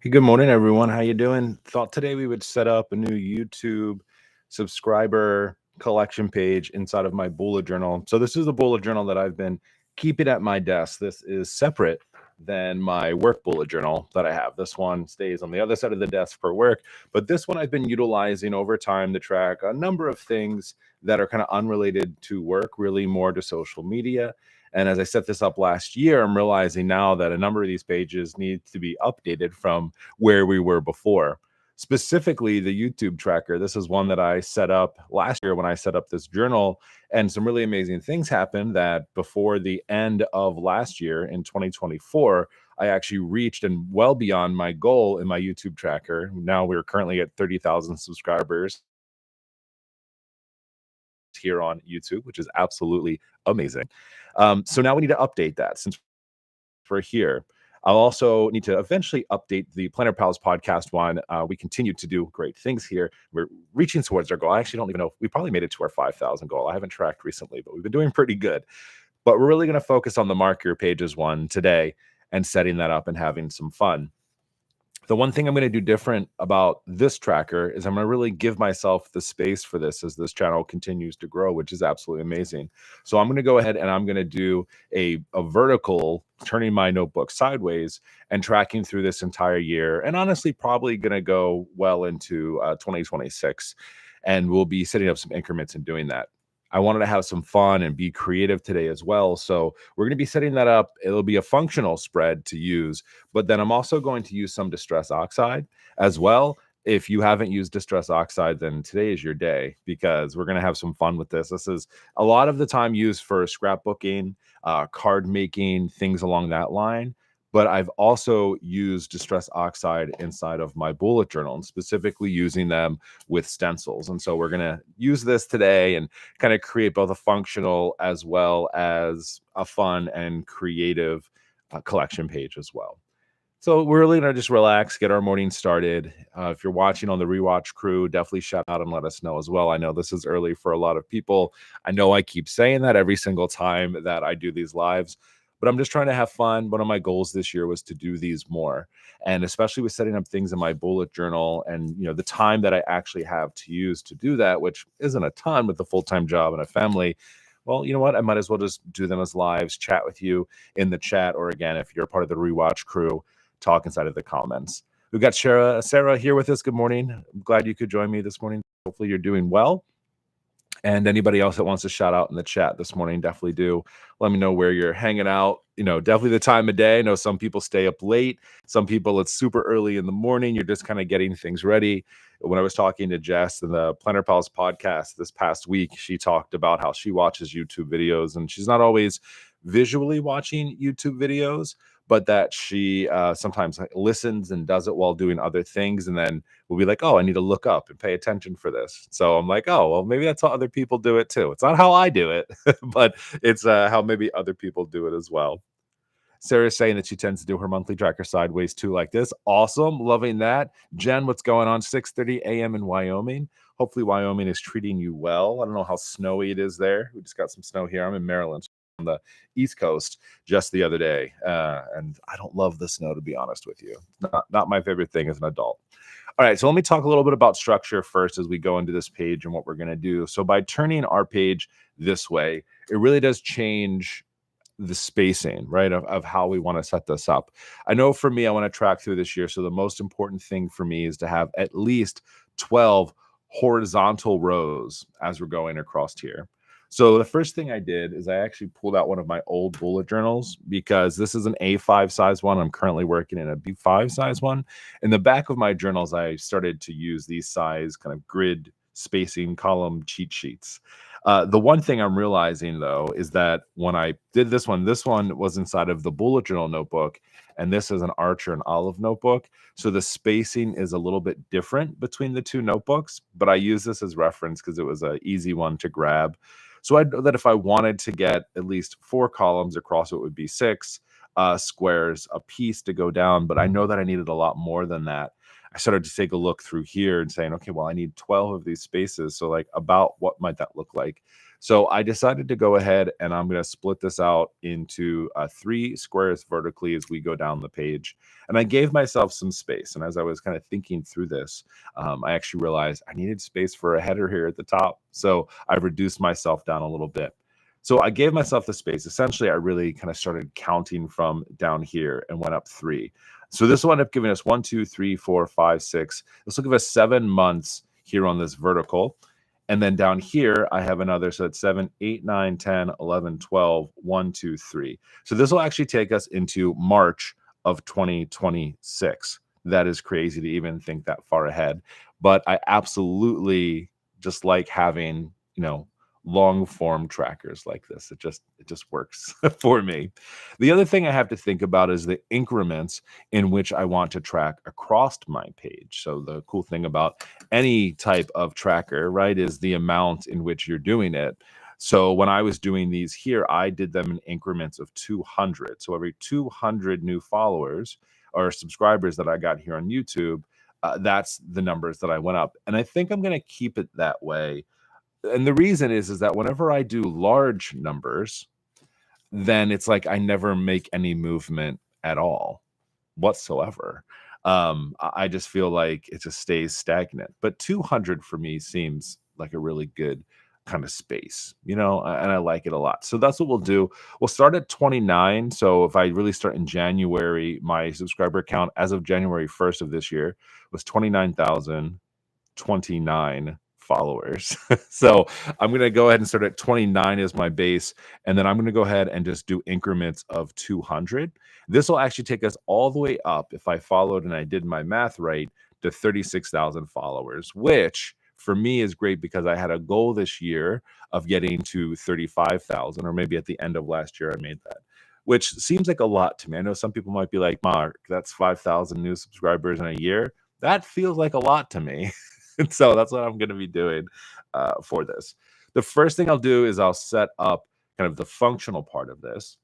Hey, good morning, everyone. How you doing? Thought today we would set up a new YouTube subscriber collection page inside of my bullet journal. So this is a bullet journal that I've been keeping at my desk. This is separate than my work bullet journal that I have. This one stays on the other side of the desk for work, but this one I've been utilizing over time to track a number of things that are kind of unrelated to work, really more to social media. And as I set this up last year, I'm realizing now that a number of these pages need to be updated from where we were before. Specifically, the YouTube tracker. This is one that I set up last year when I set up this journal. And some really amazing things happened that before the end of last year in 2024, I actually reached and well beyond my goal in my YouTube tracker. Now we're currently at 30,000 subscribers here on YouTube, which is absolutely amazing. So now we need to update that since we're here. I'll also need to eventually update the Planner Pals podcast one. We continue to do great things here. We're reaching towards our goal. I actually don't even know if we probably made it to our 5,000 goal. I haven't tracked recently, but we've been doing pretty good. But we're really going to focus on the Mark Your Pages one today and setting that up and having some fun. The one thing I'm going to do different about this tracker is I'm going to really give myself the space for this as this channel continues to grow, which is absolutely amazing. So I'm going to go ahead and I'm going to do a vertical, turning my notebook sideways and tracking through this entire year. And honestly, probably going to go well into 2026. And we'll be setting up some increments in doing that. I wanted to have some fun and be creative today as well. So we're going to be setting that up. It'll be a functional spread to use, but then I'm also going to use some distress oxide as well. If you haven't used distress oxide, then today is your day because we're going to have some fun with this. This is a lot of the time used for scrapbooking, card making, things along that line. But I've also used distress oxide inside of my bullet journal and specifically using them with stencils. And so we're going to use this today and kind of create both a functional as well as a fun and creative collection page as well. So we're really going to just relax, get our morning started. If you're watching on the Rewatch crew, definitely shout out and let us know as well. I know this is early for a lot of people. I know I keep saying that every single time that I do these lives, but I'm just trying to have fun. One of my goals this year was to do these more. And especially with setting up things in my bullet journal and, the time that I actually have to use to do that, which isn't a ton with a full-time job and a family. Well, you know what? I might as well just do them as lives, chat with you in the chat, or again, if you're part of the Rewatch crew, talk inside of the comments. We've got Sarah here with us. Good morning. I'm glad you could join me this morning. Hopefully you're doing well. And anybody else that wants to shout out in the chat this morning, definitely do. Let me know where you're hanging out. Definitely the time of day. I know some people stay up late. Some people, it's super early in the morning. You're just kind of getting things ready. When I was talking to Jess in the Planner Pals podcast this past week, she talked about how she watches YouTube videos and she's not always visually watching YouTube videos, but that she sometimes listens and does it while doing other things. And then we'll be like, oh, I need to look up and pay attention for this. So I'm like, oh, well, maybe that's how other people do it too. It's not how I do it, but it's how maybe other people do it as well. Sarah's saying that she tends to do her monthly tracker sideways too, like this. Awesome. Loving that. Jen, what's going on? 6:30 a.m. in Wyoming. Hopefully Wyoming is treating you well. I don't know how snowy it is there. We just got some snow here. I'm in Maryland on the East Coast just the other day. And I don't love the snow, to be honest with you. Not my favorite thing as an adult. All right, so let me talk a little bit about structure first as we go into this page and what we're going to do. So by turning our page this way, it really does change the spacing, right, of how we want to set this up. I know for me, I want to track through this year. So the most important thing for me is to have at least 12 horizontal rows as we're going across here. So the first thing I did is I actually pulled out one of my old bullet journals because this is an A5 size one. I'm currently working in a B5 size one. In the back of my journals, I started to use these size kind of grid spacing column cheat sheets. The one thing I'm realizing, though, is that when I did this one was inside of the bullet journal notebook, and this is an Archer and Olive notebook. So the spacing is a little bit different between the two notebooks, but I use this as reference because it was an easy one to grab. So I know that if I wanted to get at least 4 columns across, it would be 6 squares a piece to go down, but I know that I needed a lot more than that. I started to take a look through here and saying, okay, well, I need 12 of these spaces. So like about what might that look like? So I decided to go ahead and I'm going to split this out into 3 squares vertically as we go down the page. And I gave myself some space. And as I was kind of thinking through this, I actually realized I needed space for a header here at the top. So I reduced myself down a little bit. So I gave myself the space. Essentially, I really kind of started counting from down here and went up 3. So this will end up giving us 1, 2, 3, 4, 5, 6. This will give us 7 months here on this vertical. And then down here, I have another. So it's 7, 8, 9, 10, 11, 12, 1, 2, 3. So this will actually take us into March of 2026. That is crazy to even think that far ahead. But I absolutely just like having, long form trackers like this. It just works for me. The other thing I have to think about is the increments in which I want to track across my page. So the cool thing about any type of tracker, right, is the amount in which you're doing it. So when I was doing these here, I did them in increments of 200. So every 200 new followers or subscribers that I got here on YouTube, that's the numbers that I went up. And I think I'm going to keep it that way. And the reason is that whenever I do large numbers, then it's like I never make any movement at all whatsoever. I just feel like it just stays stagnant. But 200 for me seems like a really good kind of space, and I like it a lot. So that's what we'll do. We'll start at 29. So if I really start in January, my subscriber count as of January 1st of this year was 29,029 followers. So I'm going to go ahead and start at 29 as my base. And then I'm going to go ahead and just do increments of 200. This will actually take us all the way up, if I followed and I did my math right, to 36,000 followers, which for me is great because I had a goal this year of getting to 35,000, or maybe at the end of last year I made that, which seems like a lot to me. I know some people might be like, Mark, that's 5,000 new subscribers in a year. That feels like a lot to me. And so that's what I'm going to be doing for this. The first thing I'll do is I'll set up kind of the functional part of this,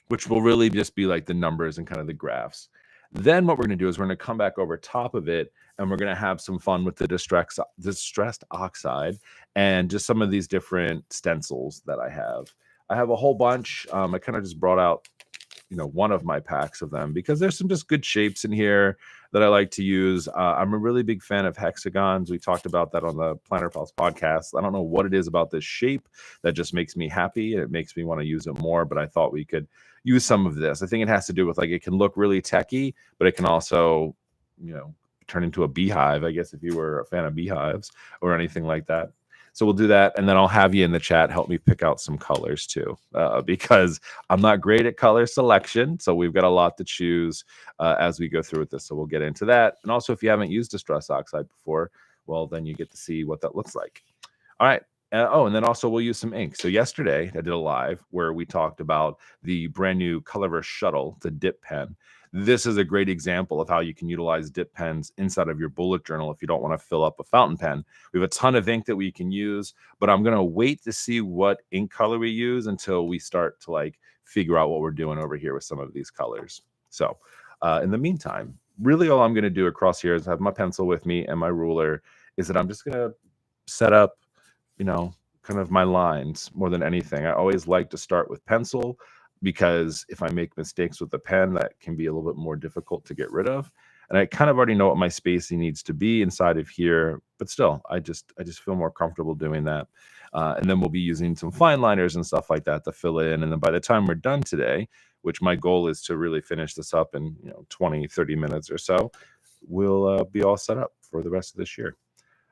which will really just be like the numbers and kind of the graphs. Then what we're going to do is we're going to come back over top of it and we're going to have some fun with the distressed oxide and just some of these different stencils that I have. I have a whole bunch. I kind of just brought out one of my packs of them because there's some just good shapes in here that I like to use. I'm a really big fan of hexagons. We talked about that on the Planner Pals podcast. I don't know what it is about this shape that just makes me happy and it makes me want to use it more, but I thought we could use some of this. I think it has to do with it can look really techy, but it can also, turn into a beehive, I guess, if you were a fan of beehives or anything like that. So we'll do that, and then I'll have you in the chat help me pick out some colors too, because I'm not great at color selection. So we've got a lot to choose as we go through with this. So we'll get into that. And also, if you haven't used distress oxide before, well, then you get to see what that looks like. All right. And then also we'll use some ink. So yesterday I did a live where we talked about the brand new Colorverse Shuttle, the dip pen. This is a great example of how you can utilize dip pens inside of your bullet journal if you don't want to fill up a fountain pen. We have a ton of ink that we can use, but I'm going to wait to see what ink color we use until we start to figure out what we're doing over here with some of these colors. So in the meantime, really all I'm going to do across here is have my pencil with me and my ruler is that I'm just going to set up kind of my lines more than anything. I always like to start with pencil because if I make mistakes with the pen, that can be a little bit more difficult to get rid of. And I kind of already know what my spacing needs to be inside of here, but still, I just feel more comfortable doing that. And then we'll be using some fine liners and stuff like that to fill in. And then by the time we're done today, which my goal is to really finish this up in 20, 30 minutes or so, we'll be all set up for the rest of this year.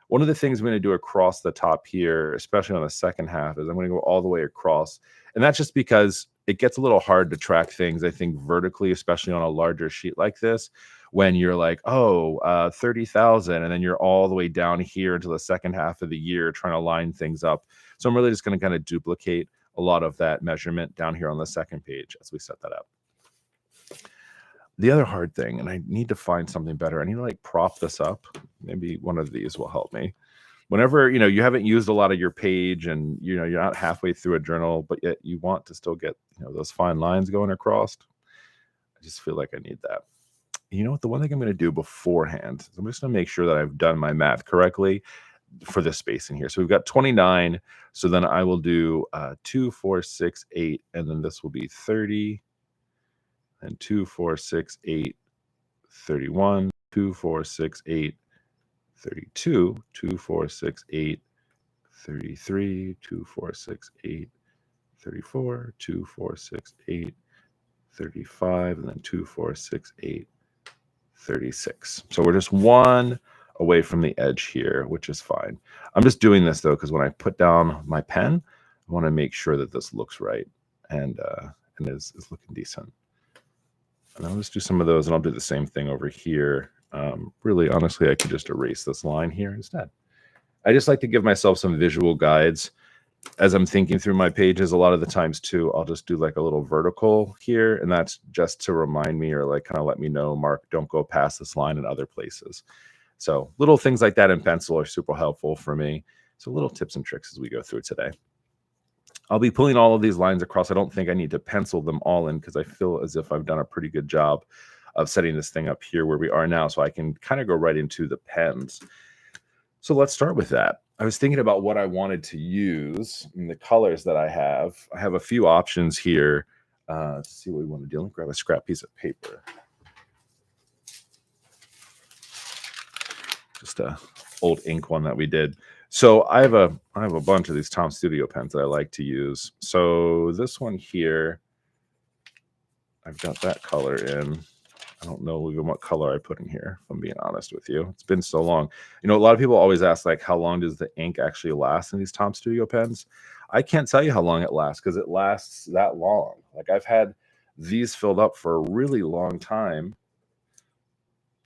One of the things I'm going to do across the top here, especially on the second half, is I'm going to go all the way across. And that's just because it gets a little hard to track things, I think, vertically, especially on a larger sheet like this, when you're like, 30,000, and then you're all the way down here into the second half of the year trying to line things up. So I'm really just going to kind of duplicate a lot of that measurement down here on the second page as we set that up. The other hard thing, and I need to find something better, I need to prop this up. Maybe one of these will help me. Whenever, you haven't used a lot of your page and, you're not halfway through a journal, but yet you want to still get, those fine lines going across. I just feel like I need that. You know what? The one thing I'm going to do beforehand is I'm just going to make sure that I've done my math correctly. for this space in here. So we've got 29. So then I will do 2, 4, 6, 8, and then this will be 30, and 2, 4, 6, 8, 31, 2, 4, 6, 8, 32, 2, 4, 6, 8, 33, 2, 4, 6, 8, 34, 2, 4, 6, 8, 35, and then 2, 4, 6, 8, 36. So we're just one away from the edge here, which is fine. I'm just doing this though, because when I put down my pen, I want to make sure that this looks right and is looking decent. And I'll just do some of those, and I'll do the same thing over here. Really, honestly, I could just erase this line here instead. I just like to give myself some visual guides as I'm thinking through my pages. A lot of the times too, I'll just do like a little vertical here, and that's just to remind me or like kind of let me know, Mark, don't go past this line in other places. So little things like that in pencil are super helpful for me. So little tips and tricks as we go through today. I'll be pulling all of these lines across. I don't think I need to pencil them all in because I feel as if I've done a pretty good job of setting this thing up here where we are now, so I can kind of go right into the pens. So let's start with that. I was thinking about what I wanted to use and the colors that I have. I have a few options here. Let's see what we want to do. Let me grab a scrap piece of paper. Just a old ink one that we did. So I have a bunch of these Tom Studio pens that I like to use. So this one here, I've got that color in. I don't know even what color I put in here, if I'm being honest with you. It's been so long. You know, a lot of people always ask, like, how long does the ink actually last in these Tom Studio pens? I can't tell you how long it lasts because it lasts that long. Like, I've had these filled up for a really long time.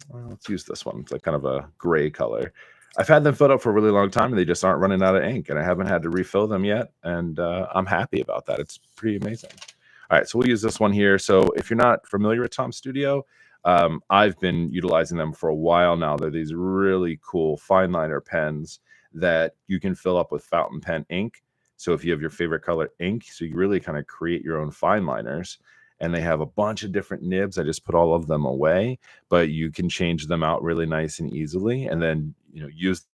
Well, let's use this one. It's like kind of a gray color. I've had them filled up for a really long time, and they just aren't running out of ink, and I haven't had to refill them yet, and I'm happy about that. It's pretty amazing. All right, so we'll use this one here. So if you're not familiar with Tom Studio, I've been utilizing them for a while now. They're these really cool fine liner pens that you can fill up with fountain pen ink. So if you have your favorite color ink, so you really kind of create your own fine liners. And they have a bunch of different nibs. I just put all of them away, but you can change them out really nice and easily, and then use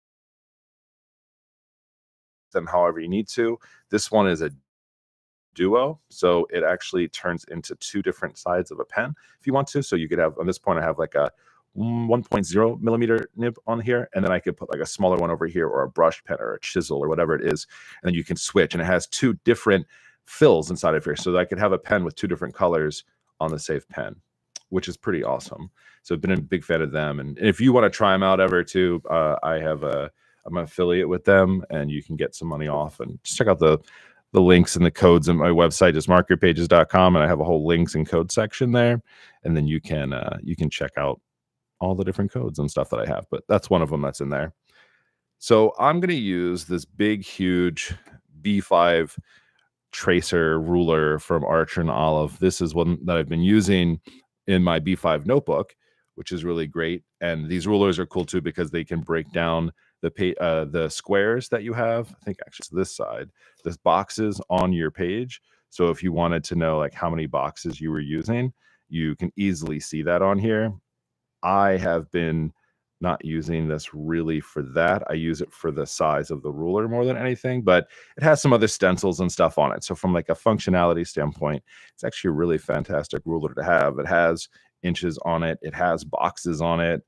them however you need to. This one is a duo, so it actually turns into two different sides of a pen if you want to. So you could have, on this point, I have like a 1.0 millimeter nib on here, and then I could put like a smaller one over here, or a brush pen or a chisel or whatever it is, and then you can switch, and it has two different fills inside of here, so that I could have a pen with two different colors on the same pen, which is pretty awesome. So I've been a big fan of them, and if you want to try them out ever too, I'm an affiliate with them, and you can get some money off. And just check out the links and the codes on my website, just markyourpages.com, and I have a whole links and code section there, and then you can check out all the different codes and stuff that I have. But that's one of them that's in there. So I'm going to use this big, huge B5 tracer ruler from Archer and Olive. This is one that I've been using in my B5 notebook, which is really great. And these rulers are cool too because they can break down the squares that you have. I think actually it's this side, this boxes on your page. So if you wanted to know like how many boxes you were using, you can easily see that on here. I have been not using this really for that. I use it for the size of the ruler more than anything, but it has some other stencils and stuff on it. So from like a functionality standpoint, it's actually a really fantastic ruler to have. It has inches on it. It has boxes on it.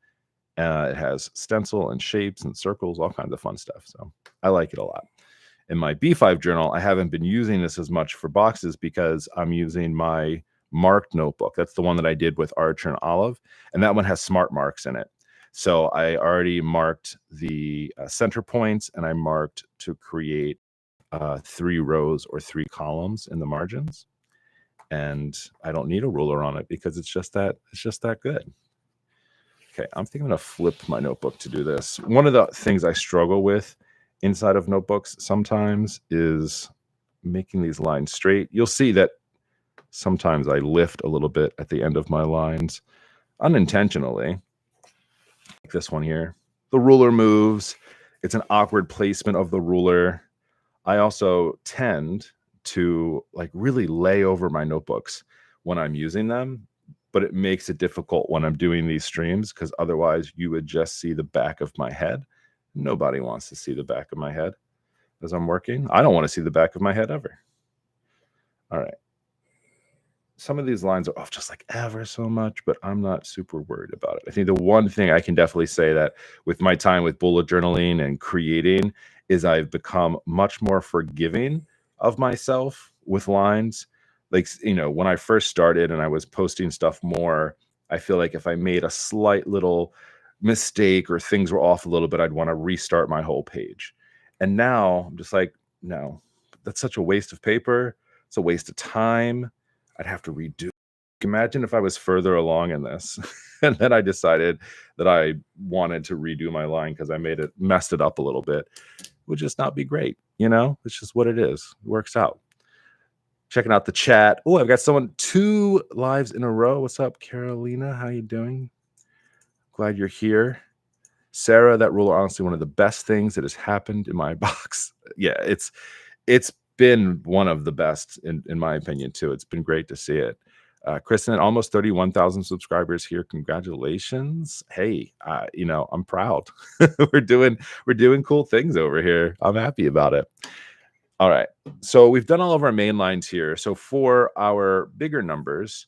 It has stencil and shapes and circles, all kinds of fun stuff. So I like it a lot. In my B5 journal, I haven't been using this as much for boxes because I'm using my marked notebook. That's the one that I did with Archer and Olive, and that one has smart marks in it. So I already marked the center points, and I marked to create 3 rows or 3 columns in the margins. And I don't need a ruler on it because it's just that good. Okay, I'm thinking I'm gonna flip my notebook to do this. One of the things I struggle with inside of notebooks sometimes is making these lines straight. You'll see that sometimes I lift a little bit at the end of my lines unintentionally. Like this one here. The ruler moves. It's an awkward placement of the ruler. I also tend to like really lay over my notebooks when I'm using them, but it makes it difficult when I'm doing these streams because otherwise you would just see the back of my head. Nobody wants to see the back of my head as I'm working. I don't want to see the back of my head ever. All right. Some of these lines are off just like ever so much, but I'm not super worried about it. I think the one thing I can definitely say that with my time with bullet journaling and creating is I've become much more forgiving of myself with lines. Like, when I first started and I was posting stuff more, I feel like if I made a slight little mistake or things were off a little bit, I'd want to restart my whole page. And now I'm just like, no, that's such a waste of paper. It's a waste of time. I'd have to redo. Imagine if I was further along in this and then I decided that I wanted to redo my line because I messed it up a little bit. It would just not be great. It's just what it is. It works out. Checking out the chat. Oh, I've got someone 2 lives in a row. What's up, Carolina? How you doing? Glad you're here. Sarah, that ruler, honestly, one of the best things that has happened in my box. Yeah, it's been one of the best in my opinion too. It's been great to see it. Kristen, almost 31,000 subscribers here. Congratulations. Hey, I'm proud. we're doing cool things over here. I'm happy about it. All right. So we've done all of our main lines here. So for our bigger numbers,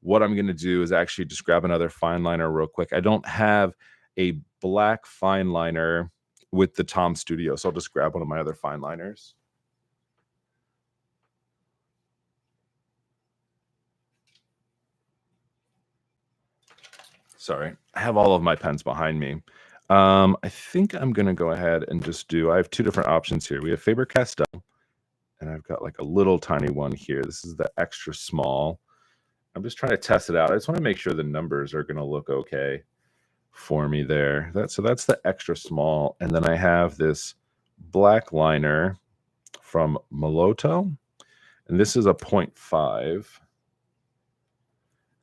what I'm going to do is actually just grab another fine liner real quick. I don't have a black fine liner with the Tom Studio, so I'll just grab one of my other fine liners. Sorry, I have all of my pens behind me. I think I'm going to go ahead and I have 2 different options here. We have Faber-Castell, and I've got like a little tiny one here. This is the extra small. I'm just trying to test it out. I just want to make sure the numbers are going to look okay for me there. So that's the extra small. And then I have this black liner from Moloto, and this is a 0.5, and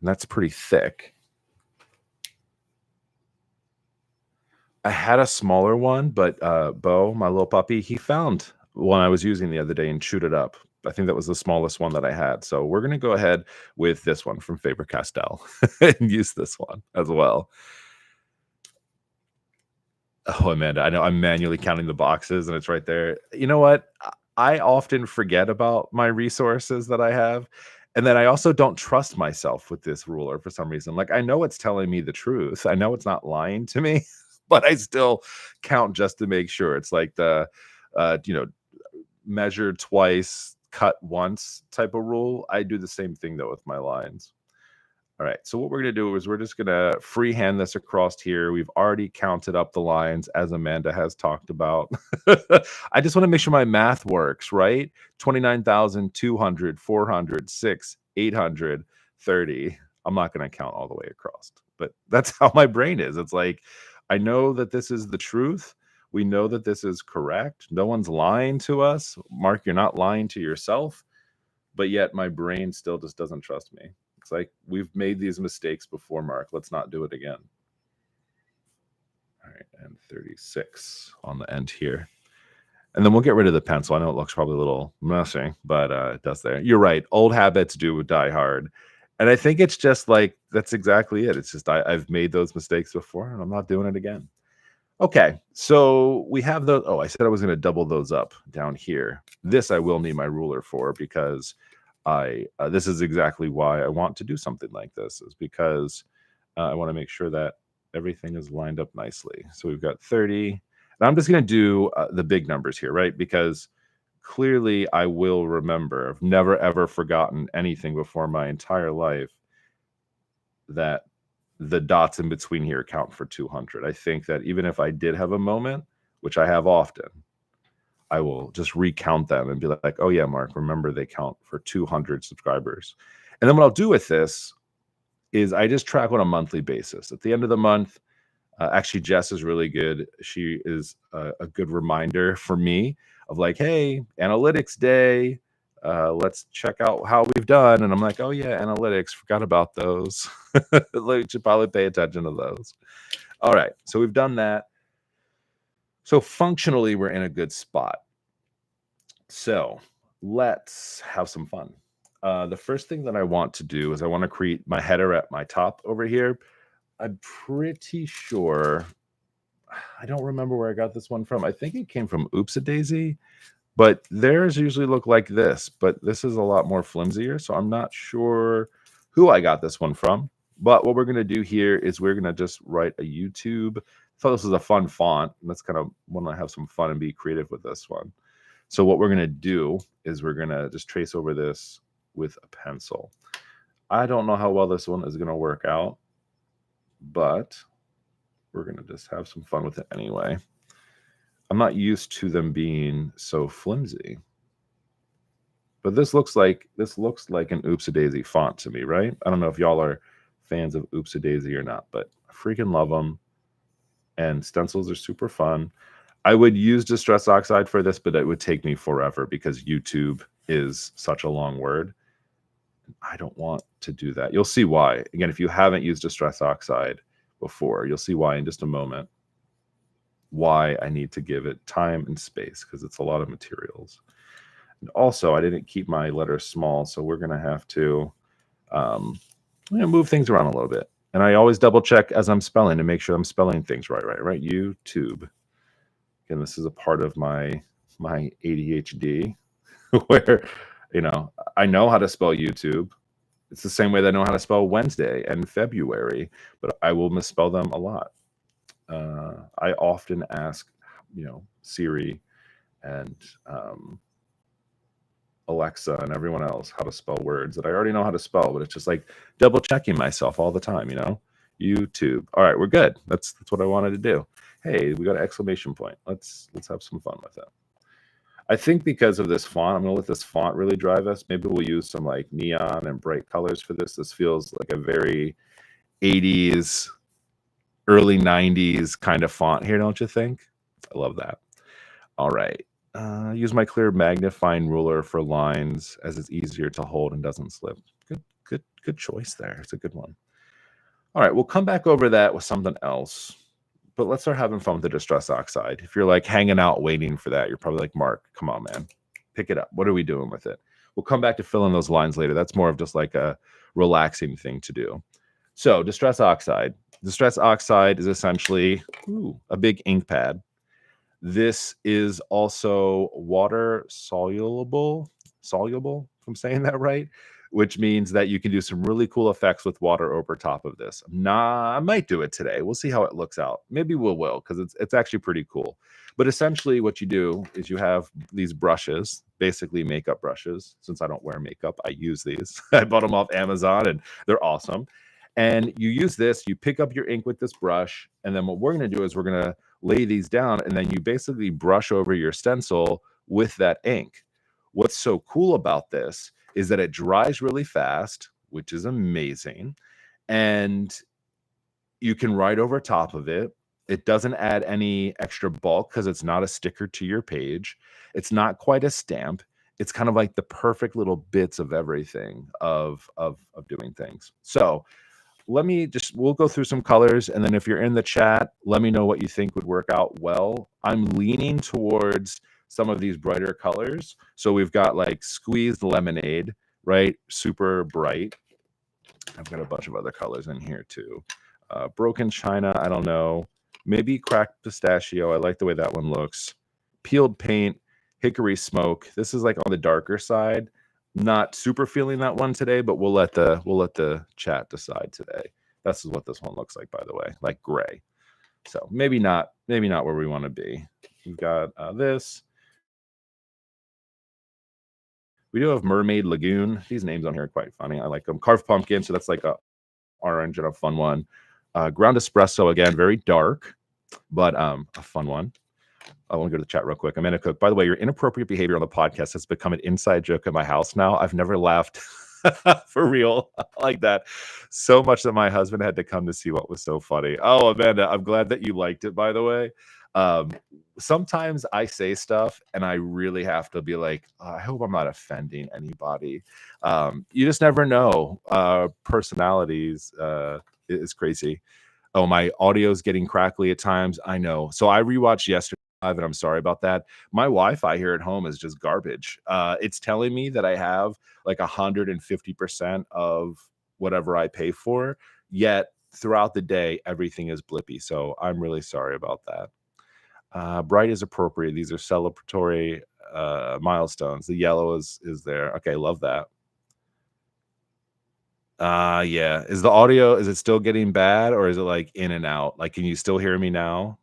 that's pretty thick. I had a smaller one, but Bo, my little puppy, he found one I was using the other day and chewed it up. I think that was the smallest one that I had. So we're going to go ahead with this one from Faber-Castell and use this one as well. Oh, Amanda, I know I'm manually counting the boxes and it's right there. You know what? I often forget about my resources that I have. And then I also don't trust myself with this ruler for some reason. Like, I know it's telling me the truth. I know it's not lying to me, but I still count just to make sure. It's like the, measure twice, cut once type of rule. I do the same thing though with my lines. All right, so what we're going to do is we're just going to freehand this across here. We've already counted up the lines as Amanda has talked about. I just want to make sure my math works, right? 29,200, 400, 6, 830. I'm not going to count all the way across, but that's how my brain is. It's like, I know that this is the truth. We know that this is correct. No one's lying to us. Mark, you're not lying to yourself, but yet my brain still just doesn't trust me. It's like, we've made these mistakes before, Mark. Let's not do it again. All right, and 36 on the end here. And then we'll get rid of the pencil. I know it looks probably a little messy, but it does there. You're right. Old habits do die hard. And I think it's just like, that's exactly it. It's just I've made those mistakes before, and I'm not doing it again. Okay, so we have those. Oh, I said I was going to double those up down here. This I will need my ruler for, because this is exactly why I want to do something like this, is because I want to make sure that everything is lined up nicely. So we've got 30. And I'm just going to do the big numbers here, right? Because clearly I will remember. I've never, ever forgotten anything before my entire life that the dots in between here count for 200. I think that even if I did have a moment, which I have often, I will just recount them and be like, oh yeah, Mark, remember they count for 200 subscribers. And then what I'll do with this is I just track on a monthly basis. At the end of the month, actually, Jess is really good. She is a good reminder for me of like, hey, analytics day. Let's check out how we've done. And I'm like, oh yeah, analytics, forgot about those. Like, should probably pay attention to those. All right, so we've done that. So functionally, we're in a good spot. So let's have some fun. The first thing that I want to do is I want to create my header at my top over here. I'm pretty sure I don't remember where I got this one from. I think it came from Oops-a-Daisy, but theirs usually look like this, but this is a lot more flimsier, so I'm not sure who I got this one from. But what we're gonna do here is we're gonna just write a YouTube. I thought this was a fun font, and that's kind of want to have some fun and be creative with this one. So what we're gonna do is we're gonna just trace over this with a pencil. I don't know how well this one is gonna work out, but we're gonna just have some fun with it anyway. I'm not used to them being so flimsy. But this looks like an Oops-a-Daisy font to me, right? I don't know if y'all are fans of Oops-a-Daisy or not, but I freaking love them. And stencils are super fun. I would use Distress Oxide for this, but it would take me forever because YouTube is such a long word. I don't want to do that. You'll see why. Again, if you haven't used Distress Oxide before, you'll see why in just a moment. Why I need to give it time and space because it's a lot of materials. And also, I didn't keep my letters small, so we're going to have to move things around a little bit. And I always double check as I'm spelling to make sure I'm spelling things right. YouTube. Again, this is a part of my ADHD where, I know how to spell YouTube. It's the same way that I know how to spell Wednesday and February, but I will misspell them a lot. I often ask, Siri and Alexa and everyone else how to spell words that I already know how to spell, but it's just like double checking myself all the time, YouTube. All right, we're good. That's what I wanted to do. Hey, we got an exclamation point. Let's have some fun with it. I think because of this font, I'm gonna let this font really drive us. Maybe we'll use some like neon and bright colors for this. This feels like a very 80s, early 90s kind of font here, don't you think? I love that. All right. Use my clear magnifying ruler for lines as it's easier to hold and doesn't slip. Good choice there. It's a good one. All right, we'll come back over that with something else. But let's start having fun with the Distress Oxide. If you're like hanging out waiting for that, you're probably like, Mark, come on, man. Pick it up. What are we doing with it? We'll come back to fill in those lines later. That's more of just like a relaxing thing to do. So Distress Oxide. Distress Oxide is essentially a big ink pad. This is also water soluble, if I'm saying that right, which means that you can do some really cool effects with water over top of this. I might do it today. We'll see how it looks out. Maybe we will because it's actually pretty cool. But essentially what you do is you have these brushes, basically makeup brushes. Since I don't wear makeup, I use these. I bought them off Amazon and they're awesome. And you use this, you pick up your ink with this brush, and then what we're going to do is we're going to lay these down, and then you basically brush over your stencil with that ink. What's so cool about this is that it dries really fast, which is amazing, and you can write over top of it. It doesn't add any extra bulk because it's not a sticker to your page. It's not quite a stamp. It's kind of like the perfect little bits of everything of doing things. So we'll go through some colors, and then if you're in the chat, let me know what you think would work out well. I'm leaning towards some of these brighter colors. So we've got like squeezed lemonade, right? Super bright. I've got a bunch of other colors in here too. Broken china, I don't know. Maybe cracked pistachio. I like the way that one looks. Peeled paint, hickory smoke. This is like on the darker side. Not super feeling that one today, but we'll let the chat decide today. This is what this one looks like, by the way, like gray. So maybe not where we want to be. We've got this. We do have Mermaid Lagoon. These names on here are quite funny. I like them. Carved pumpkin, so that's like a orange and a fun one. Ground espresso, again, very dark, but a fun one. I want to go to the chat real quick. Amanda Cook, by the way, your inappropriate behavior on the podcast has become an inside joke in my house now. I've never laughed for real like that so much that my husband had to come to see what was so funny. Oh, Amanda, I'm glad that you liked it, by the way. Sometimes I say stuff and I really have to be like, I hope I'm not offending anybody. You just never know. Personalities is crazy. Oh, my audio's getting crackly at times. I know. So I rewatched yesterday, and I'm sorry about that. My Wi-Fi here at home is just garbage. It's telling me that I have like 150% of whatever I pay for, yet throughout the day, everything is blippy. So I'm really sorry about that. Bright is appropriate. These are celebratory milestones. The yellow is there. Okay, love that. Yeah. Is the audio, is it still getting bad or is it like in and out? Like, can you still hear me now?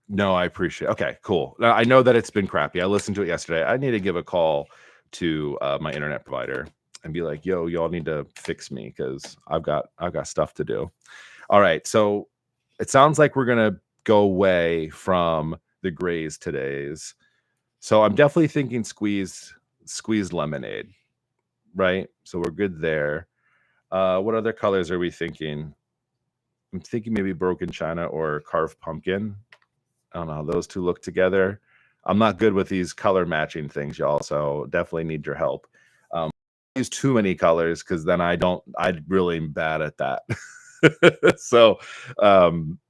No, I appreciate. Okay, cool. Now, I know that it's been crappy. I listened to it yesterday. I need to give a call to my internet provider and be like, "Yo, y'all need to fix me because I've got stuff to do." All right, so it sounds like we're gonna go away from the grays today's. So I'm definitely thinking squeezed lemonade, right? So we're good there. What other colors are we thinking? I'm thinking maybe broken china or carved pumpkin. I don't know how those two look together. I'm not good with these color matching things, y'all. So definitely need your help. Use too many colors because then I really am bad at that. So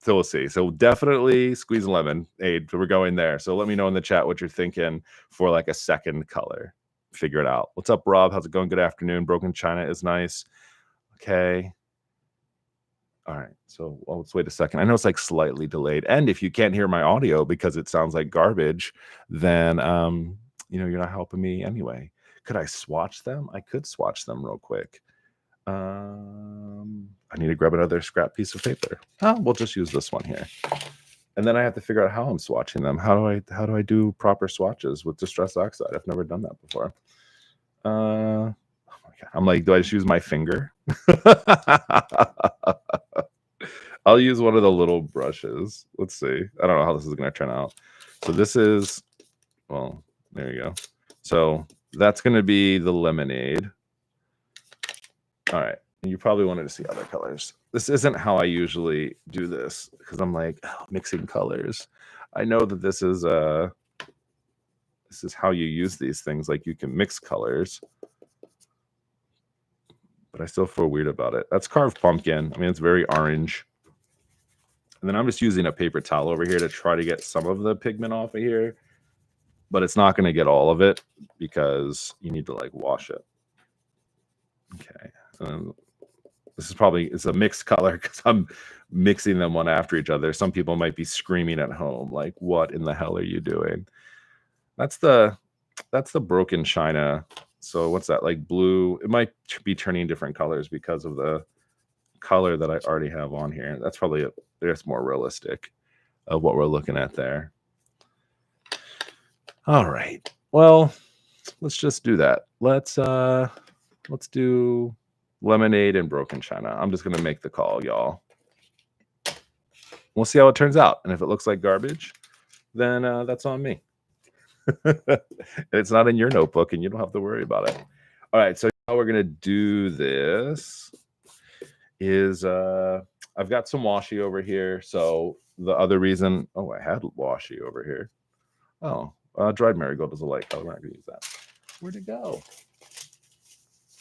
we'll see. So definitely squeeze a lemon. Aid, we're going there. So let me know in the chat what you're thinking for like a second color. Figure it out. What's up, Rob? How's it going? Good afternoon. Broken china is nice. Okay. All right. So let's wait a second. I know it's like slightly delayed. And if you can't hear my audio because it sounds like garbage, then you're not helping me anyway. Could I swatch them? I could swatch them real quick. I need to grab another scrap piece of paper. Oh, we'll just use this one here. And then I have to figure out how I'm swatching them. How do I do proper swatches with distress oxide? I've never done that before. Oh my God. I'm like, do I just use my finger? I'll use one of the little brushes. Let's see. I don't know how this is going to turn out. So this is, well, there you go. So that's going to be the lemonade. All right. And you probably wanted to see other colors. This isn't how I usually do this because I'm like, mixing colors. I know that this is how you use these things. Like you can mix colors. But I still feel weird about it. That's carved pumpkin. I mean, it's very orange. And then I'm just using a paper towel over here to try to get some of the pigment off of here. But it's not going to get all of it because you need to like wash it. Okay. It's a mixed color because I'm mixing them one after each other. Some people might be screaming at home, like, what in the hell are you doing? That's the broken china. So what's that, like blue? It might be turning different colors because of the color that I already have on here. That's probably there's more realistic of what we're looking at there. All right. Well, let's just do that. Let's do lemonade and broken china. I'm just gonna make the call, y'all. We'll see how it turns out. And if it looks like garbage, then that's on me. It's not in your notebook and you don't have to worry about it. All right, so how we're gonna do this is I've got some washi over here. So the other reason, I had washi over here. Dried marigold is a light color. We're not gonna use that. Where'd it go?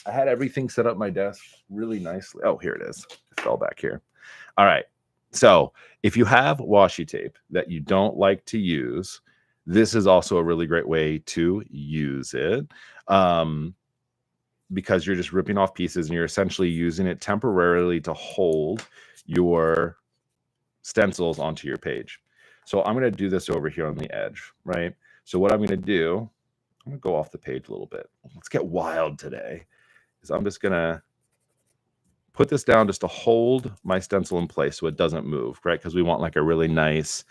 I had everything set up my desk really nicely. Oh, here it is. It fell back here. All right. So if you have washi tape that you don't like to use, this is also a really great way to use it because you're just ripping off pieces and you're essentially using it temporarily to hold your stencils onto your page. So I'm going to do this over here on the edge, right? So what I'm going to do, I'm going to go off the page a little bit. Let's get wild today. Is I'm just going to put this down just to hold my stencil in place so it doesn't move, right? Because we want like a really nice,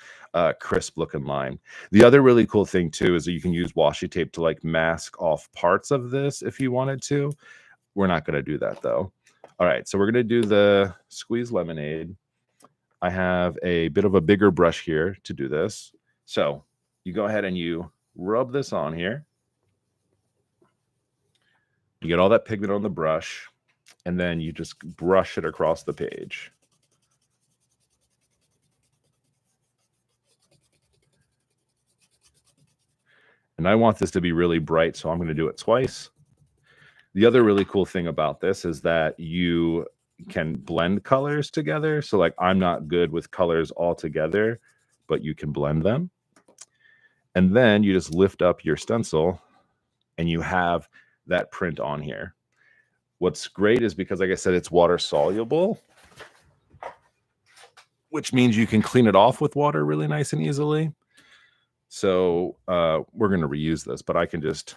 crisp looking line. The other really cool thing too is that you can use washi tape to like mask off parts of this if you wanted to. We're not going to do that though. All right, so we're going to do the squeeze lemonade. I have a bit of a bigger brush here to do this. So you go ahead and you rub this on here. You get all that pigment on the brush, and then you just brush it across the page. And I want this to be really bright, so I'm going to do it twice. The other really cool thing about this is that you can blend colors together. So like I'm not good with colors all together, but you can blend them. And then you just lift up your stencil and you have that print on here. What's great is because, like I said, it's water soluble, which means you can clean it off with water really nice and easily. So we're going to reuse this, but I can just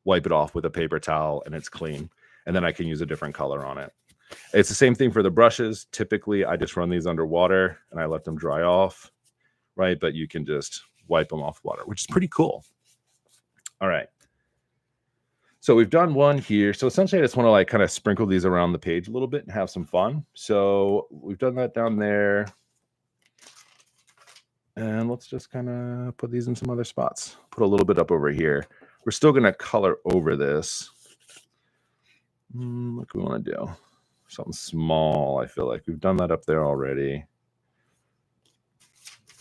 wipe it off with a paper towel and it's clean. And then I can use a different color on it. It's the same thing for the brushes. Typically, I just run these under water and I let them dry off, right? But you can just wipe them off water, which is pretty cool. All right. So we've done one here. So essentially, I just want to like kind of sprinkle these around the page a little bit and have some fun. So we've done that down there. And let's just kind of put these in some other spots. Put a little bit up over here. We're still going to color over this. What do we want to do? Something small, I feel like. We've done that up there already.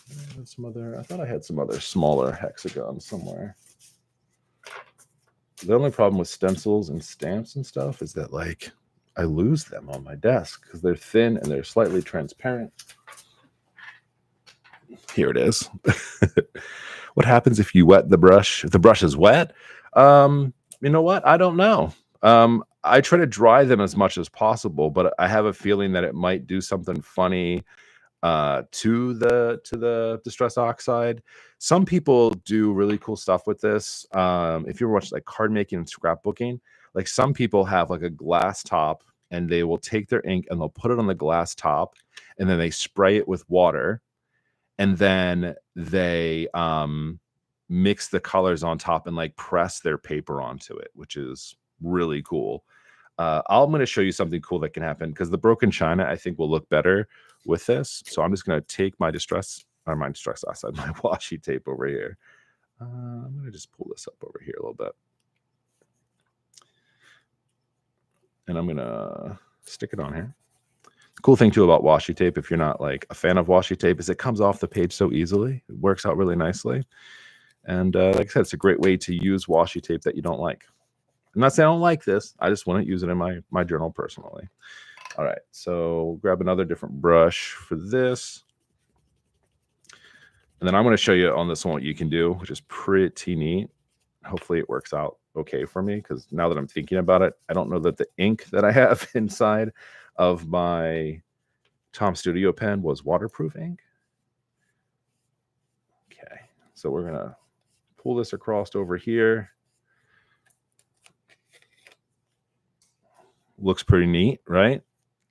I thought I had some other smaller hexagons somewhere. The only problem with stencils and stamps and stuff is that, like, I lose them on my desk because they're thin and they're slightly transparent. Here it is. What happens if you wet the brush? If the brush is wet? You know what? I don't know. I try to dry them as much as possible, but I have a feeling that it might do something funny to the distress oxide. Some people do really cool stuff with this. If you ever watch like card making and scrapbooking, like some people have like a glass top and they will take their ink and they'll put it on the glass top and then they spray it with water and then they mix the colors on top and like press their paper onto it, which is really cool. I'm going to show you something cool that can happen because the broken china I think will look better with this. So I'm just going to take my distress oxide, my washi tape over here. I'm going to just pull this up over here a little bit. And I'm going to stick it on here. The cool thing too about washi tape, if you're not like a fan of washi tape, is it comes off the page so easily. It works out really nicely. And like I said, it's a great way to use washi tape that you don't like. I'm not saying I don't like this. I just want to use it in my journal personally. All right, so grab another different brush for this. And then I'm going to show you on this one what you can do, which is pretty neat. Hopefully it works out okay for me because now that I'm thinking about it, I don't know that the ink that I have inside of my Tom Studio pen was waterproof ink. Okay, so we're going to pull this across over here. Looks pretty neat, right?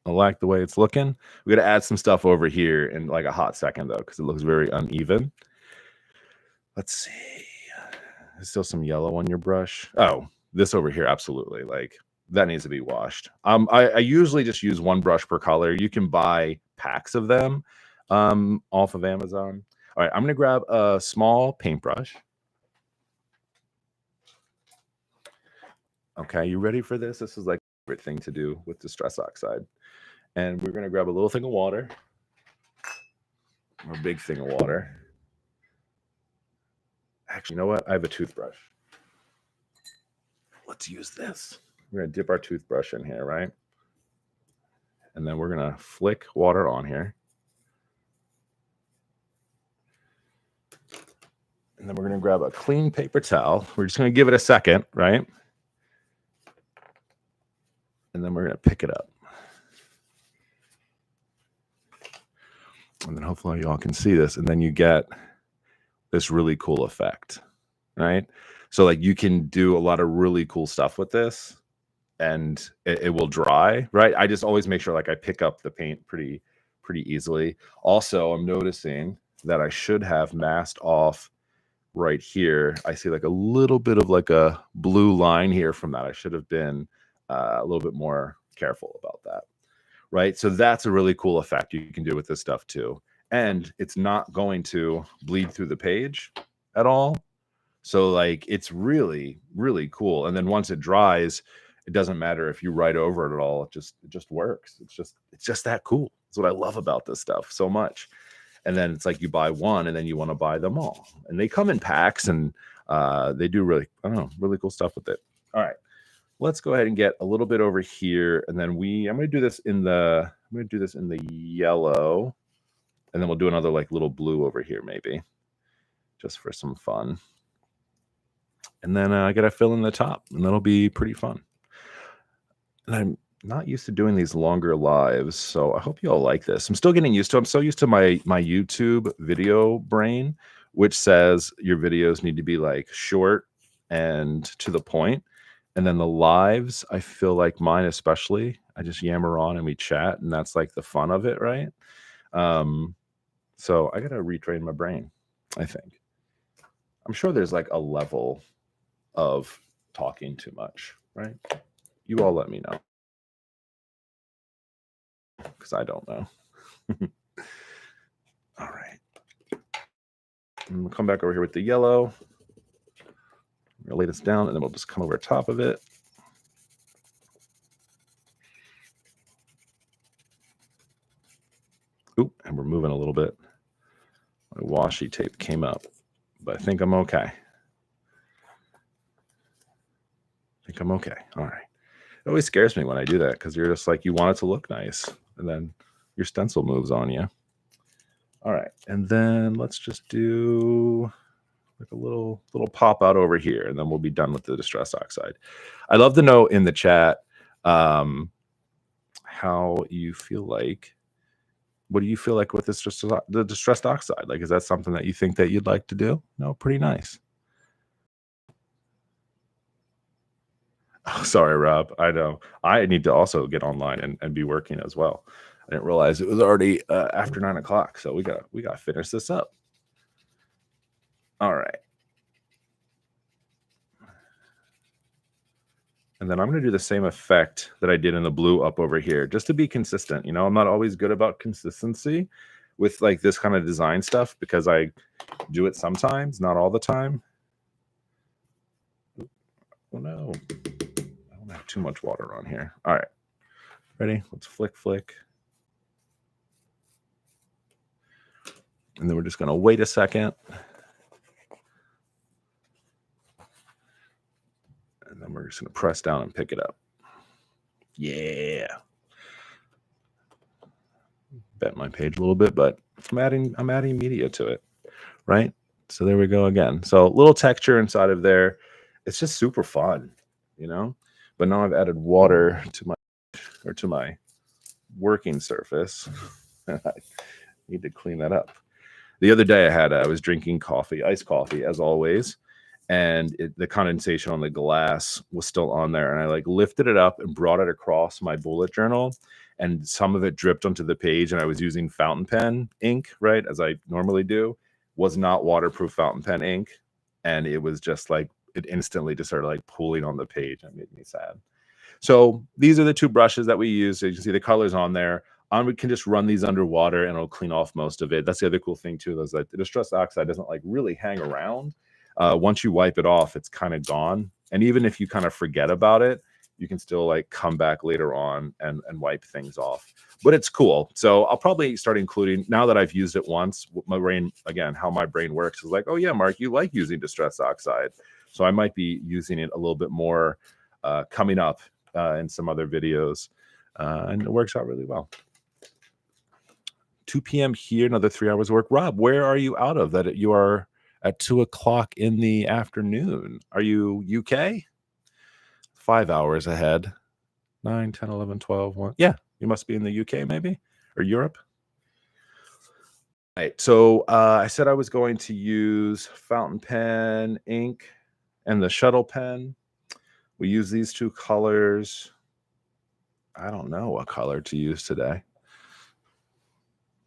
I like the way it's looking. We got to add some stuff over here in like a hot second though, because it looks very uneven. Let's see. There's still some yellow on your brush. Oh, this over here, absolutely. Like that needs to be washed. I usually just use one brush per color. You can buy packs of them off of Amazon. All right, I'm gonna grab a small paintbrush. Okay, you ready for this? This is like a favorite thing to do with distress oxide. And we're going to grab a little thing of water, or a big thing of water. Actually, you know what? I have a toothbrush. Let's use this. We're going to dip our toothbrush in here, right? And then we're going to flick water on here. And then we're going to grab a clean paper towel. We're just going to give it a second, right? And then we're going to pick it up. And then hopefully y'all can see this. And then you get this really cool effect, right? So like you can do a lot of really cool stuff with this and it will dry, right? I just always make sure like I pick up the paint pretty easily. Also, I'm noticing that I should have masked off right here. I see like a little bit of like a blue line here from that. I should have been a little bit more careful about that. Right. So that's a really cool effect you can do with this stuff too. And it's not going to bleed through the page at all. So like it's really, really cool. And then once it dries, it doesn't matter if you write over it at all. It just works. It's just that cool. That's what I love about this stuff so much. And then it's like you buy one and then you want to buy them all. And they come in packs and they do really, I don't know, really cool stuff with it. All right. Let's go ahead and get a little bit over here, and then I'm going to do this in the yellow, and then we'll do another like little blue over here maybe, just for some fun. And then I got to fill in the top, and that'll be pretty fun. And I'm not used to doing these longer lives, so I hope you all like this. I'm still getting used to it. I'm so used to my YouTube video brain, which says your videos need to be like short and to the point. And then the lives, I feel like mine especially, I just yammer on and we chat, and that's like the fun of it, right? So I gotta retrain my brain, I think. I'm sure there's like a level of talking too much, right? You all let me know, because I don't know. All right. And we'll come back over here with the yellow. We'll lay this down, and then we'll just come over top of it. Oop, and we're moving a little bit. My washi tape came up, but I think I'm okay. All right. It always scares me when I do that, because you're just like, you want it to look nice, and then your stencil moves on you. All right, and then let's just do like a little pop out over here, and then we'll be done with the distress oxide. I'd love to know in the chat how you feel like. What do you feel like with this the distressed oxide? Like, is that something that you think that you'd like to do? No, pretty nice. Oh, sorry, Rob. I know. I need to also get online and be working as well. I didn't realize it was already after 9 o'clock, so we got to finish this up. All right. And then I'm going to do the same effect that I did in the blue up over here, just to be consistent. You know, I'm not always good about consistency with like this kind of design stuff, because I do it sometimes, not all the time. Oh no, I don't have too much water on here. All right, ready? Let's flick. And then we're just going to wait a second. And then we're just going to press down and pick it up. Yeah. Bent my page a little bit, but I'm adding media to it, right? So there we go again. So a little texture inside of there. It's just super fun, you know? But now I've added water to my working surface. I need to clean that up. The other day I was drinking coffee, iced coffee, as always, and the condensation on the glass was still on there. And I like lifted it up and brought it across my bullet journal, and some of it dripped onto the page. And I was using fountain pen ink, right, as I normally do. Was not waterproof fountain pen ink. And it was just like, it instantly just started like pooling on the page. It made me sad. So these are the two brushes that we use. So you can see the colors on there. We can just run these underwater and it'll clean off most of it. That's the other cool thing too, is that the distress oxide doesn't like really hang around. Once you wipe it off, it's kind of gone. And even if you kind of forget about it, you can still like come back later on and wipe things off. But it's cool. So I'll probably start including, now that I've used it once, my brain, again, how my brain works is like, oh yeah, Mark, you like using distress oxide. So I might be using it a little bit more coming up in some other videos. And it works out really well. 2 p.m. here, another 3 hours of work. Rob, where are you out of that you are at 2 o'clock in the afternoon? Are you UK? 5 hours ahead. 9, 10, 11, 12, 1. Yeah, you must be in the UK maybe, or Europe. All right, so I said I was going to use fountain pen ink and the shuttle pen. We use these two colors. I don't know what color to use today.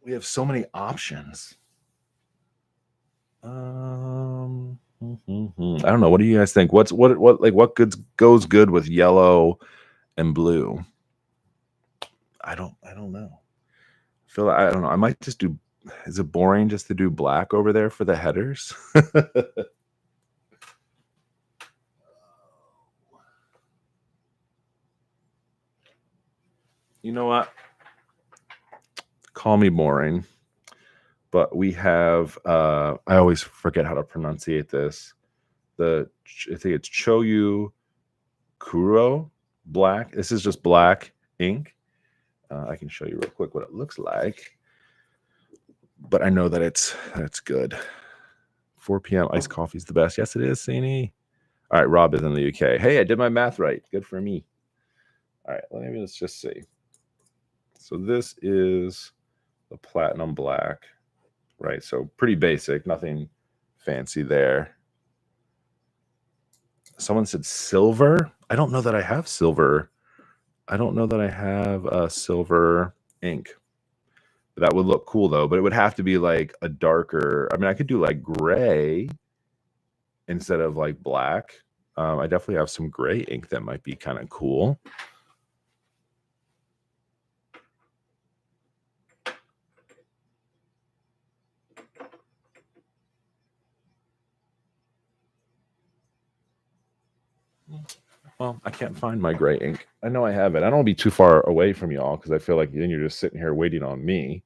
We have so many options. I don't know. What do you guys think? What goes good with yellow and blue? I don't know. I don't know. I might just do. Is it boring just to do black over there for the headers? You know what? Call me boring, but we have. I always forget how to pronunciate this. I think it's Choyu Kuro black. This is just black ink. I can show you real quick what it looks like, but I know that it's good. 4 p.m. iced coffee is the best. Yes, it is, Sani. All right, Rob is in the UK. Hey, I did my math right. Good for me. All right, let's just see. So this is the platinum black, right? So pretty basic, nothing fancy there. Someone said silver. I don't know that I have silver. I don't know that I have a silver ink. That would look cool though, but it would have to be like a darker. I mean, I could do like gray instead of like black. I definitely have some gray ink that might be kind of cool. Well, I can't find my gray ink. I know I have it. I don't want to be too far away from y'all because I feel like then you're just sitting here waiting on me.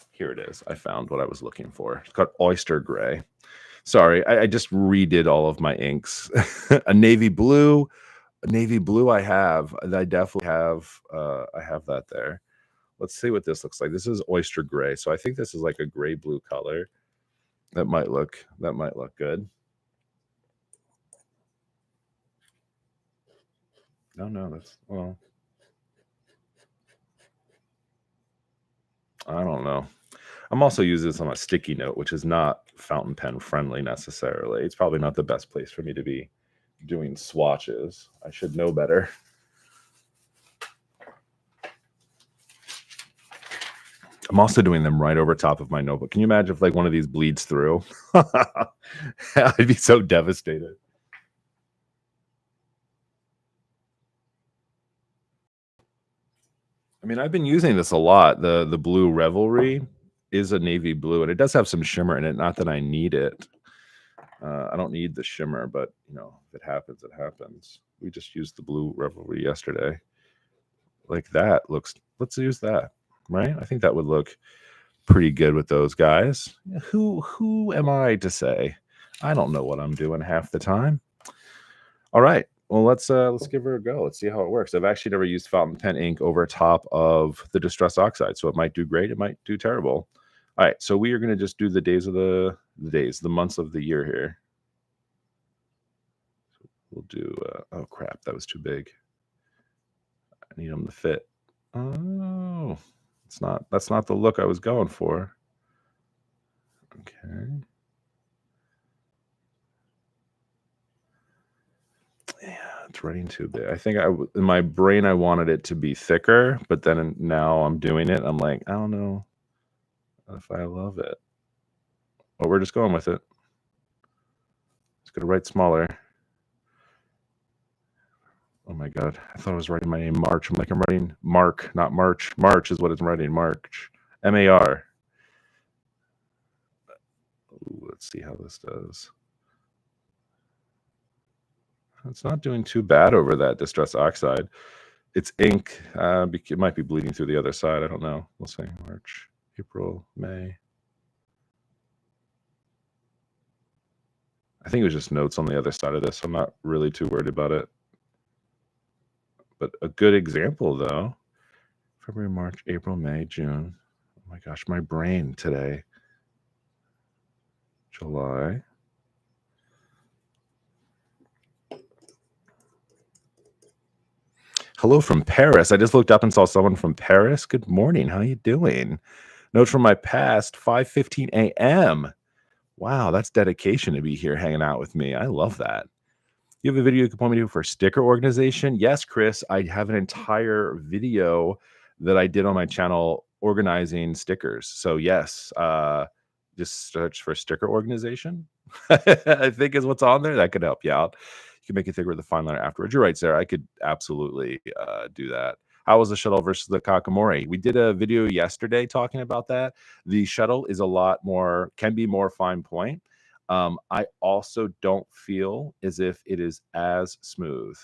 Here it is. I found what I was looking for. It's called Oyster Gray. Sorry, I just redid all of my inks. A navy blue. I have. I definitely have. I have that there. Let's see what this looks like. This is Oyster Gray. So I think this is like a gray blue color. That might look good. No, that's well. I don't know. I'm also using this on a sticky note, which is not fountain pen friendly necessarily. It's probably not the best place for me to be doing swatches. I should know better. I'm also doing them right over top of my notebook. Can you imagine if like one of these bleeds through? I'd be so devastated. I mean, I've been using this a lot. The blue Revelry is a navy blue, and it does have some shimmer in it. Not that I need it. I don't need the shimmer, but if it happens, it happens. We just used the blue Revelry yesterday. Like that looks. Let's use that, right? I think that would look pretty good with those guys. Who am I to say? I don't know what I'm doing half the time. All right. Well, let's give her a go. Let's see how it works. I've actually never used fountain pen ink over top of the Distress Oxide, so it might do great. It might do terrible. All right, so we are going to just do the days of the months of the year here. So we'll do. Oh crap, that was too big. I need them to fit. Oh, it's not. That's not the look I was going for. Okay. Yeah, it's writing too big. I think in my brain I wanted it to be thicker, but then now I'm doing it. I'm like, I don't know if I love it. But we're just going with it. It's gonna write smaller. Oh my god, I thought I was writing my name March. I'm writing Mark, not March. March is what it's writing. March, M-A-R. Let's see how this does. It's not doing too bad over that Distress Oxide. It's ink. It might be bleeding through the other side. I don't know. We'll see. March, April, May. I think it was just notes on the other side of this. So I'm not really too worried about it. But a good example, though. February, March, April, May, June. Oh my gosh, my brain today. July. Hello from Paris. I just looked up and saw someone from Paris. Good morning. How you doing? Notes from my past, 5:15 a.m. Wow, that's dedication to be here hanging out with me. I love that. You have a video you can point me to for sticker organization? Yes, Chris. I have an entire video that I did on my channel organizing stickers. So yes, just search for sticker organization. I think is what's on there. That could help you out. You can make it thicker with the fine liner afterwards. You're right, Sarah. I could absolutely do that. How was the shuttle versus the Kakamori? We did a video yesterday talking about that. The shuttle is a lot more, can be more fine point. I also don't feel as if it is as smooth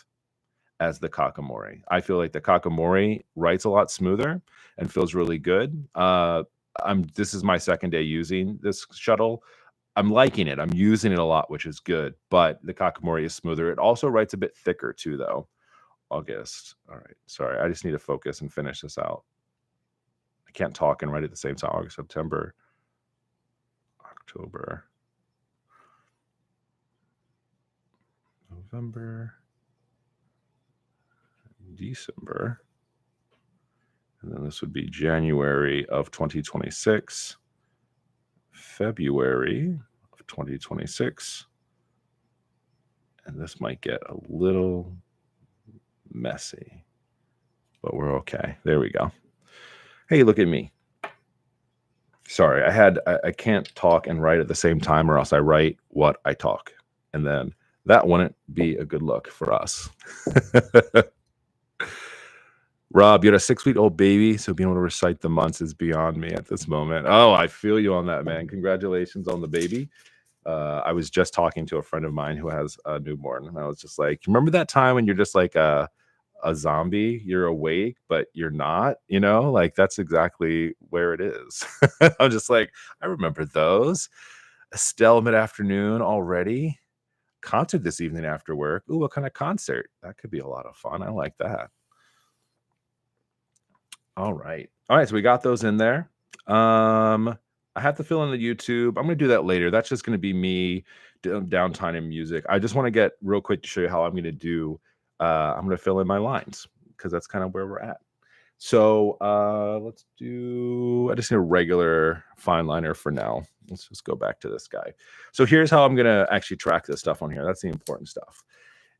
as the Kakamori. I feel like the Kakamori writes a lot smoother and feels really good. This is my second day using this shuttle. I'm liking it. I'm using it a lot, which is good. But the Kakamori is smoother. It also writes a bit thicker too, though. August. All right. Sorry, I just need to focus and finish this out. can't talk and write at the same time. August, September, October, November, December. And then this would be January of 2026, February of 2026. And this might get a little messy, but we're okay. There we go. Hey, look at me. Sorry, I can't talk and write at the same time, or else I write what I talk. And then that wouldn't be a good look for us. Rob, you had a 6-week-old baby, so being able to recite the months is beyond me at this moment. Oh, I feel you on that, man. Congratulations on the baby. I was just talking to a friend of mine who has a newborn, and I was just like, remember that time when you're just like a zombie? You're awake, but you're not, you know? Like, that's exactly where it is. I'm just like, I remember those. Estelle mid-afternoon already. Concert this evening after work. Ooh, what kind of concert? That could be a lot of fun. I like that. All right. So we got those in there. I have to fill in the YouTube. I'm going to do that later. That's just going to be me downtime in music. I just want to get real quick to show you how I'm going to do. I'm going to fill in my lines because that's kind of where we're at. So let's do, I just need a regular fine liner for now. Let's just go back to this guy. So here's how I'm going to actually track this stuff on here. That's the important stuff.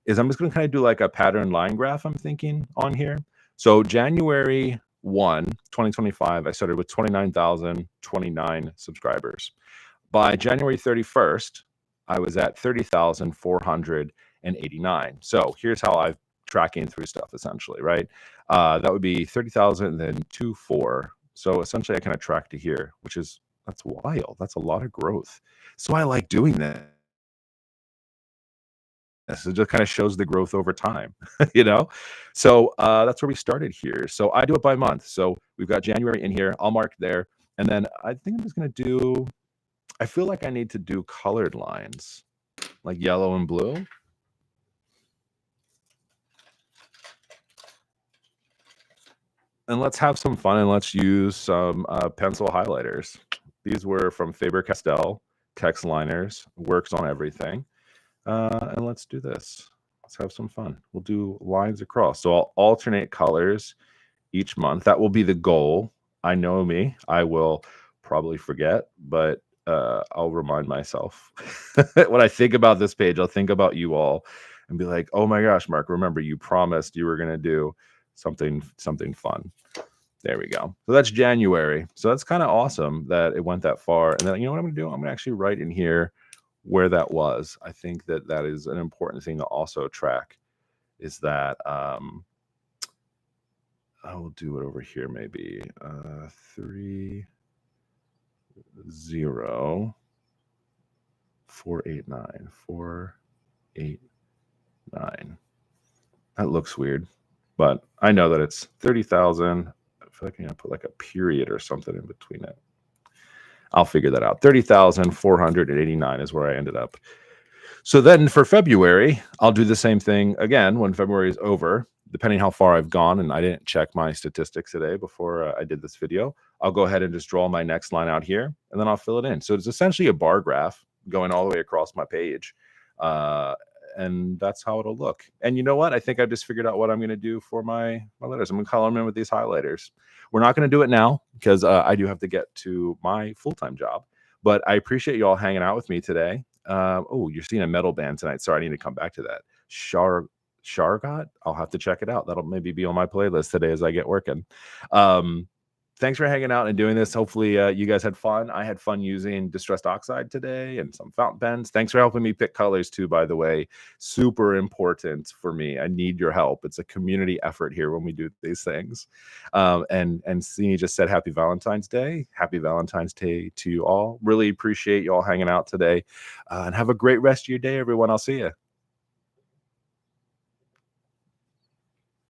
Is I'm just going to kind of do like a pattern line graph, I'm thinking, on here. So January 1, 2025, I started with 29,029 subscribers. By January 31st, I was at 30,489. So here's how I'm tracking through stuff, essentially, right? That would be 30,000 and then 24. So essentially I kind of track to here, that's wild. That's a lot of growth. So I like doing that. It just kind of shows the growth over time, you know? So that's where we started here. So I do it by month. So we've got January in here. I'll mark there. And then I think I'm just going to do, I feel like I need to do colored lines, like yellow and blue. And let's have some fun and let's use some pencil highlighters. These were from Faber-Castell, text liners, works on everything. And let's do this. Let's have some fun. We'll do lines across. So I'll alternate colors each month. That will be the goal. I know me. I will probably forget, but I'll remind myself. When I think about this page, I'll think about you all and be like, oh my gosh, Mark, remember you promised you were going to do something fun. There we go. So that's January. So that's kind of awesome that it went that far. And then, you know what I'm going to do? I'm going to actually write in here where that was. I think that that is an important thing to also track, is that I will do it over here, maybe 3 0 489 489. That looks weird, but I know that it's 30,000. I feel like I'm gonna put like a period or something in between it. I'll figure that out. 30,489 is where I ended up. So then for February, I'll do the same thing again when February is over, depending how far I've gone. And I didn't check my statistics today before I did this video. I'll go ahead and just draw my next line out here, and then I'll fill it in. So it's essentially a bar graph going all the way across my page. And that's how it'll look. And you know what? I think I just figured out what I'm going to do for my letters. I'm going to color them in with these highlighters. We're not going to do it now because I do have to get to my full-time job. But I appreciate you all hanging out with me today. Oh, you're seeing a metal band tonight. Sorry, I need to come back to that. Shargot? I'll have to check it out. That'll maybe be on my playlist today as I get working. Thanks for hanging out and doing this. Hopefully you guys had fun. I had fun using distressed oxide today and some fountain pens. Thanks for helping me pick colors too, by the way. Super important for me. I need your help. It's a community effort here when we do these things. And Sini just said happy Valentine's Day. Happy Valentine's Day to you all. Really appreciate you all hanging out today. And have a great rest of your day, everyone. I'll see you.